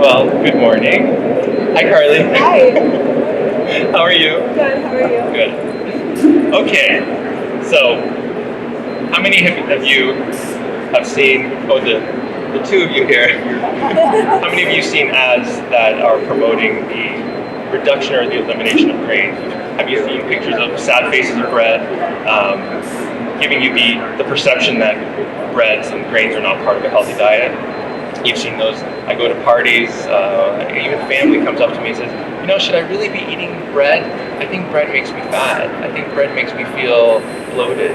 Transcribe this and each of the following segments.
Well, good morning. Hi, Carly. Hi. How are you? Good. How are you? Good. Okay. So, how many of you have seen? Oh, the two of you here. How many of you seen ads that are promoting the reduction or the elimination of grain? Have you seen pictures of sad faces of bread, giving you the perception that breads and grains are not part of a healthy diet? You've seen those. I go to parties, even family comes up to me and says, should I really be eating bread? I think bread makes me fat. I think bread makes me feel bloated.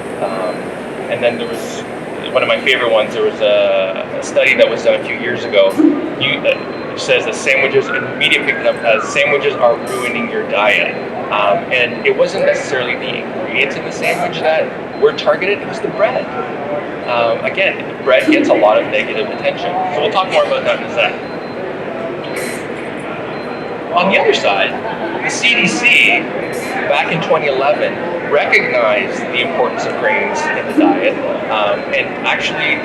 And then there was one of my favorite ones. There was a study that was done a few years ago. It says that sandwiches, and the media picked it up as sandwiches are ruining your diet. And it wasn't necessarily the ingredients in the sandwich that were targeted, it was the bread. Again, bread gets a lot of negative attention. So we'll talk more about that in a sec. On the other side, the CDC, back in 2011, recognized the importance of grains in the diet and actually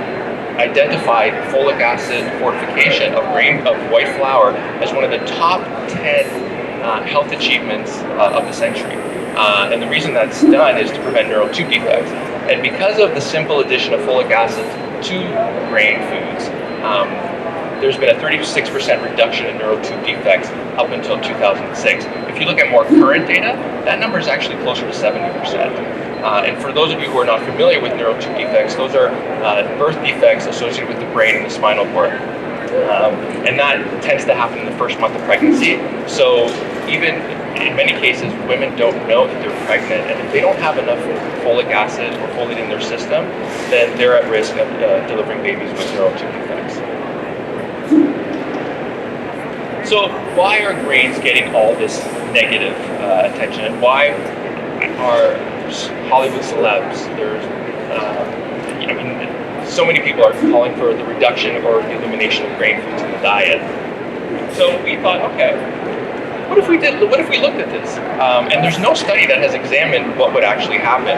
identified folic acid fortification of white flour as one of the top 10 health achievements of the century. And the reason that's done is to prevent neural tube defects. And because of the simple addition of folic acid to grain foods, there's been a 36% reduction in neural tube defects up until 2006. If you look at more current data, that number is actually closer to 70%. And for those of you who are not familiar with neural tube defects, those are birth defects associated with the brain and the spinal cord. And that tends to happen in the first month of pregnancy. So even in many cases, women don't know that they're pregnant, and if they don't have enough folic acid or folate in their system, then they're at risk of delivering babies with neural tube defects. So why are grains getting all this negative attention, and why are Hollywood celebs, so many people are calling for the reduction or the elimination of grain foods in the diet? So we thought, okay, what if we looked at this? And there's no study that has examined what would actually happen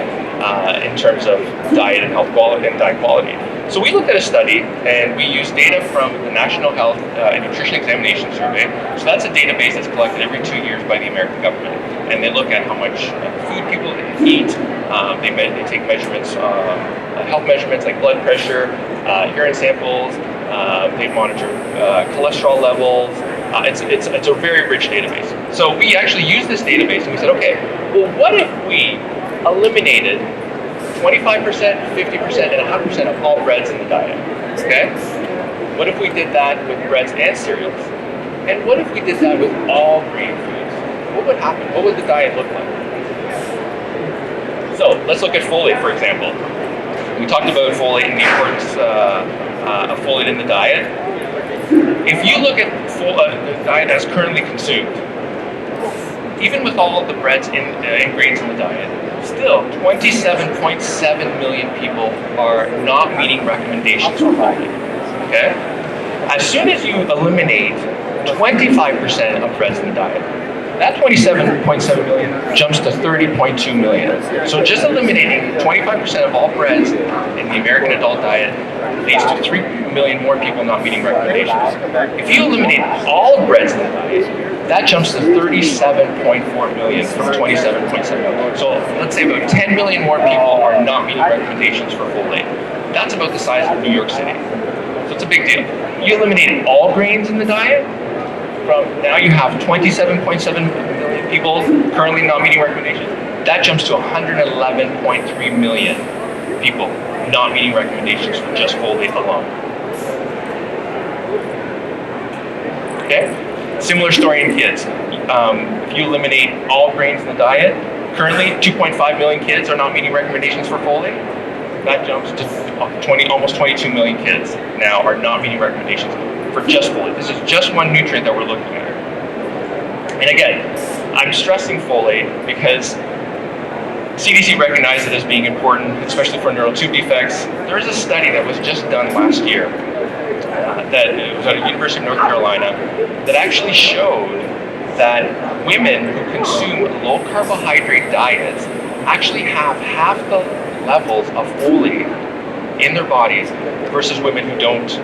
in terms of diet and health quality and diet quality. So we looked at a study, and we used data from the National Health and Nutrition Examination Survey. So that's a database that's collected every 2 years by the American government, and they look at how much food people eat. They take measurements, health measurements like blood pressure, urine samples. They monitor cholesterol levels. It's a very rich database. So we actually used this database, and we said, okay, well, what if we eliminated 25%, 50%, and 100% of all breads in the diet? Okay? What if we did that with breads and cereals? And what if we did that with all grain foods? What would happen? What would the diet look like? So let's look at folate, for example. We talked about folate and the importance of folate in the diet. If you look at the diet as currently consumed, even with all of the breads and grains in the diet, still 27.7 million people are not meeting recommendations for folate. Okay? As soon as you eliminate 25% of breads in the diet, that 27.7 million jumps to 30.2 million. So just eliminating 25% of all breads in the American adult diet leads to 3 million more people not meeting recommendations. If you eliminate all breads in the diet, that jumps to 37.4 million from 27.7 million. So let's say about 10 million more people are not meeting recommendations for folate. That's about the size of New York City. So it's a big deal. You eliminate all grains in the diet, from now you have 27.7 million people currently not meeting recommendations. That jumps to 111.3 million people not meeting recommendations for just folate alone. Okay? Similar story in kids. If you eliminate all grains in the diet, currently 2.5 million kids are not meeting recommendations for folate. That jumps to almost 22 million kids now are not meeting recommendations for just folate. This is just one nutrient that we're looking at. And again, I'm stressing folate because CDC recognized it as being important, especially for neural tube defects. There is a study that was just done last year that it was at the University of North Carolina that actually showed that women who consume low carbohydrate diets actually have half the levels of folate in their bodies versus women who don't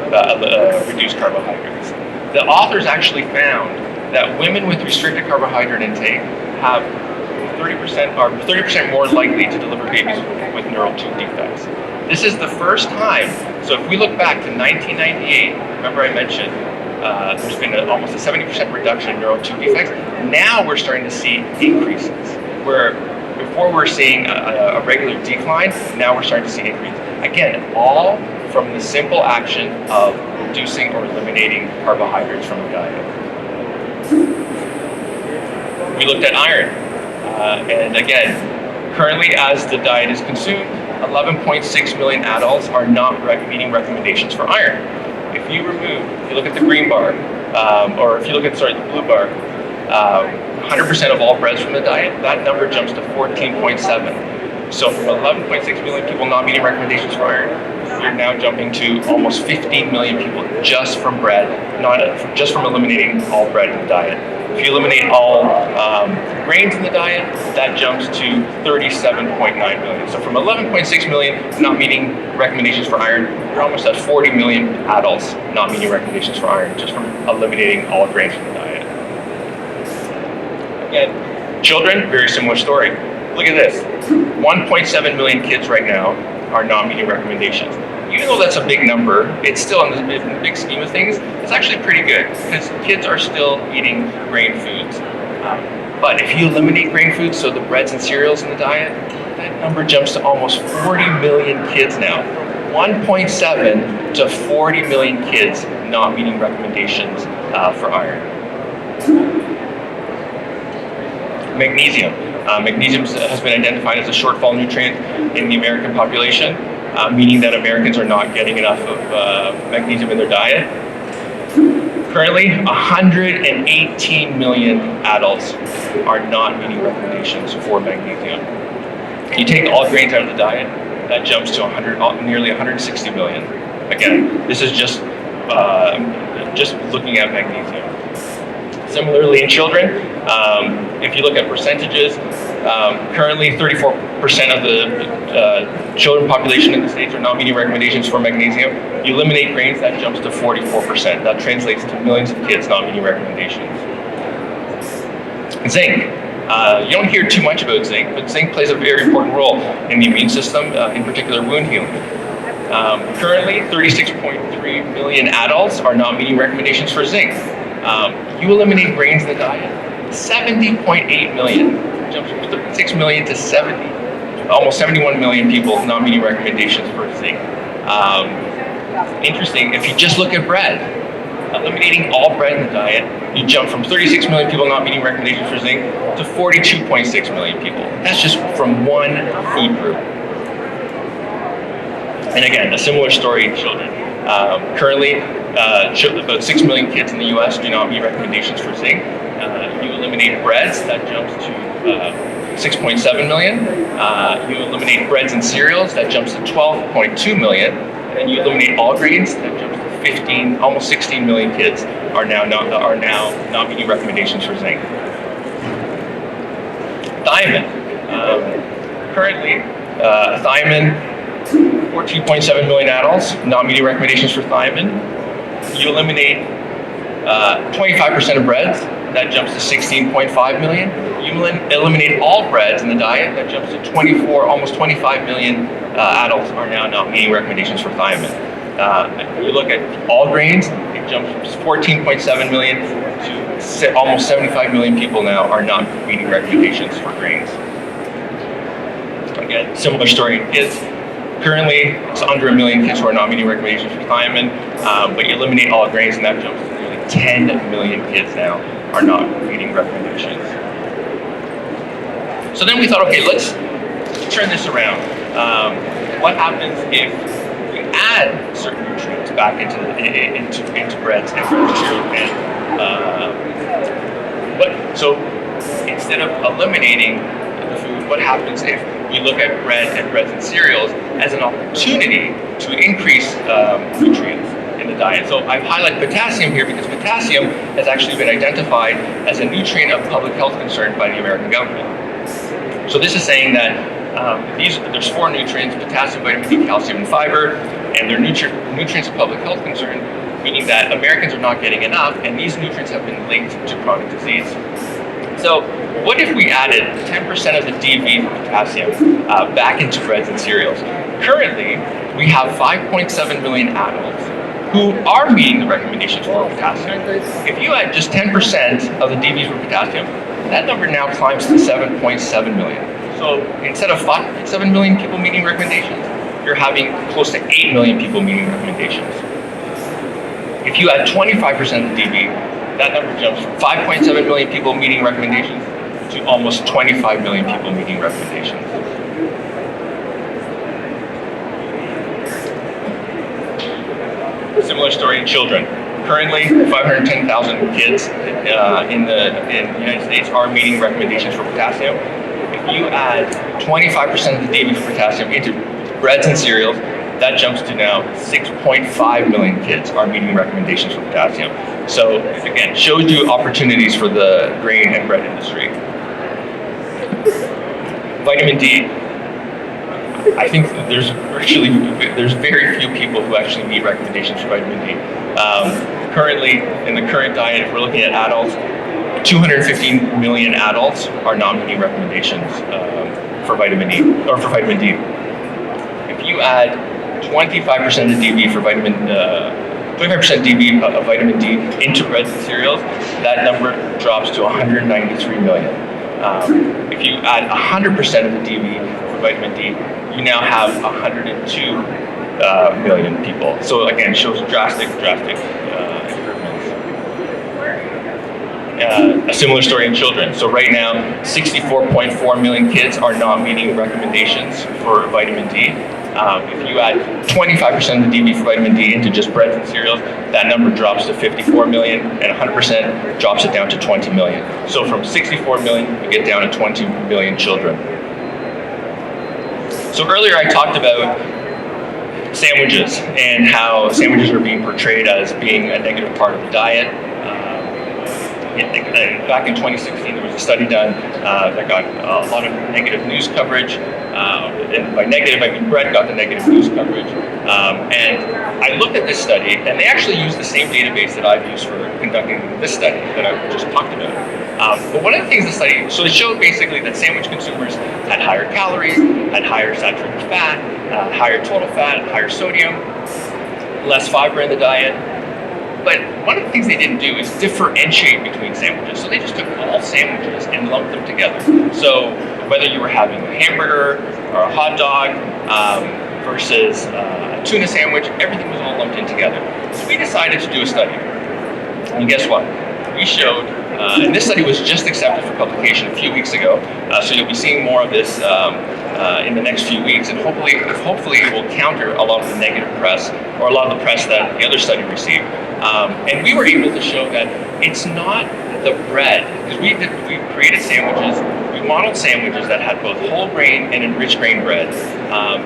reduce carbohydrates. the authors actually found that women with restricted carbohydrate intake have 30% more likely to deliver babies with neural tube defects. This is the first time. So if we look back to 1998, remember I mentioned there's been almost a 70% reduction in neural tube defects. Now we're starting to see increases. Where before we're seeing a regular decline, now we're starting to see increases. Again, all from the simple action of reducing or eliminating carbohydrates from the diet. We looked at iron. And again, currently as the diet is consumed, 11.6 million adults are not meeting recommendations for iron. If you look at the green bar, or if you look at, the blue bar, 100% of all breads from the diet, that number jumps to 14.7. So from 11.6 million people not meeting recommendations for iron, you're now jumping to almost 15 million people just from bread, just from eliminating all bread in the diet. If you eliminate all grains in the diet, that jumps to 37.9 million. So from 11.6 million not meeting recommendations for iron, you're almost at 40 million adults not meeting recommendations for iron just from eliminating all grains from the diet. Again, children, very similar story. Look at this. 1.7 million kids right now are not meeting recommendations. Even though that's a big number, it's still in the big scheme of things, it's actually pretty good because kids are still eating grain foods. But if you eliminate grain foods, so the breads and cereals in the diet, that number jumps to almost 40 million kids now. 1.7 to 40 million kids not meeting recommendations for iron. Magnesium. Magnesium has been identified as a shortfall nutrient in the American population, meaning that Americans are not getting enough of magnesium in their diet. Currently, 118 million adults are not meeting recommendations for magnesium. You take all grains out of the diet, that jumps to nearly 160 million. Again, this is just looking at magnesium. Similarly, in children, if you look at percentages, currently 34% of the children population in the States are not meeting recommendations for magnesium. You eliminate grains, that jumps to 44%. That translates to millions of kids not meeting recommendations. Zinc. You don't hear too much about zinc, but zinc plays a very important role in the immune system, in particular wound healing. Currently, 36.3 million adults are not meeting recommendations for zinc. You eliminate grains in the diet, 70.8 million, jumps from 36 million to almost 71 million people not meeting recommendations for zinc. Interesting, if you just look at bread, eliminating all bread in the diet, you jump from 36 million people not meeting recommendations for zinc to 42.6 million people. That's just from one food group. And again, a similar story in children. Currently, about 6 million kids in the US do not meet recommendations for zinc. You eliminate breads, that jumps to 6.7 million. You eliminate breads and cereals, that jumps to 12.2 million. And you eliminate all grains, that jumps to almost 16 million kids are now not meeting recommendations for zinc. Thiamine. Currently, thiamine, 14.7 million adults not meeting recommendations for thiamine. You eliminate 25% of breads, that jumps to 16.5 million. You eliminate all breads in the diet, that jumps to almost 25 million adults are now not meeting recommendations for thiamine. You look at all grains, it jumps from 14.7 million to almost 75 million people now are not meeting recommendations for grains. Again, similar story in kids. Currently, it's under 1 million kids who are not meeting recommendations for thiamine, but you eliminate all grains and that jumps to nearly 10 million kids now are not meeting recommendations. So then we thought, okay, let's turn this around. What happens if we add certain nutrients back into breads and cereals? So instead of eliminating the food, what happens if we look at breads and cereals as an opportunity to increase nutrients in the diet? So I've highlighted potassium here because potassium has actually been identified as a nutrient of public health concern by the American government. So this is saying that there's 4 nutrients: potassium, vitamin D, calcium, and fiber, and they're nutrients of public health concern. meaning that Americans are not getting enough, and these nutrients have been linked to chronic disease. So what if we added 10% of the DV for potassium back into breads and cereals? Currently, we have 5.7 million adults who are meeting the recommendations for potassium. If you add just 10% of the DV for potassium, that number now climbs to 7.7 million. So instead of 5.7 million people meeting recommendations, you're having close to 8 million people meeting recommendations. If you add 25% of the DV, that number jumps from 5.7 million people meeting recommendations to almost 25 million people meeting recommendations. Similar story in children. Currently, 510,000 kids in the United States are meeting recommendations for potassium. If you add 25% of the DV for potassium into breads and cereals, that jumps to now 6.5 million kids are meeting recommendations for potassium. So again, shows you opportunities for the grain and bread industry. Vitamin D. I think there's very few people who actually meet recommendations for vitamin D. Currently, in the current diet, if we're looking at adults, 215 million adults are not meeting recommendations for vitamin D, or for vitamin D. If you add 25% of the DV for 25% DV of vitamin D into breads and cereals, that number drops to 193 million. If you add 100% of the DV for vitamin D, you now have 102 million people. So again, shows drastic improvements. A similar story in children. So right now, 64.4 million kids are not meeting recommendations for vitamin D. If you add 25% of the DV for vitamin D into just breads and cereals, that number drops to 54 million, and 100% drops it down to 20 million. So from 64 million, you get down to 20 million children. So earlier I talked about sandwiches and how sandwiches are being portrayed as being a negative part of the diet. Back in 2016, there was a study done that got a lot of negative news coverage. And by negative, I mean bread got the negative news coverage. And I looked at this study, and they actually used the same database that I've used for conducting this study that I just talked about. But one of the things the study, so it showed basically that sandwich consumers had higher calories, had higher saturated fat, higher total fat, higher sodium, less fiber in the diet. But one of the things they didn't do is differentiate between sandwiches. So they just took all sandwiches and lumped them together. So whether you were having a hamburger or a hot dog versus a tuna sandwich, everything was all lumped in together. So we decided to do a study. And guess what? We showed, and this study was just accepted for publication a few weeks ago, so you'll be seeing more of this in the next few weeks, and hopefully it will counter a lot of the negative press, or a lot of the press that the other study received. And we were able to show that it's not the bread, because we created sandwiches, we modeled sandwiches that had both whole grain and enriched grain bread,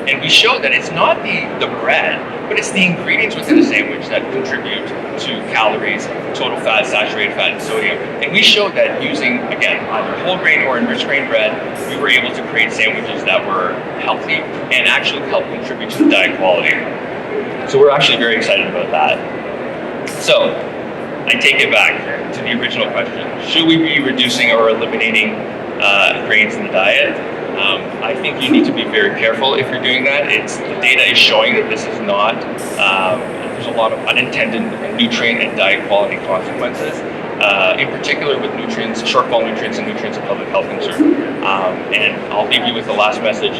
and we showed that it's not the bread, but it's the ingredients within the sandwich that contribute to calories, total fat, saturated fat, and sodium. And we showed that using, again, either whole grain or enriched grain bread, we were able to create sandwiches that were healthy and actually help contribute to the diet quality. So we're actually very excited about that. So I take it back to the original question. Should we be reducing or eliminating grains in the diet? I think you need to be very careful if you're doing that. The data is showing that this is not, there's a lot of unintended nutrient and diet quality consequences, in particular with nutrients, shortfall nutrients and nutrients of public health concern. And I'll leave you with the last message.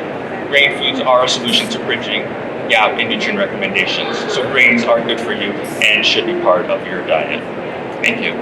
Grain foods are a solution to bridging gap in nutrient recommendations. So grains are good for you and should be part of your diet. Thank you.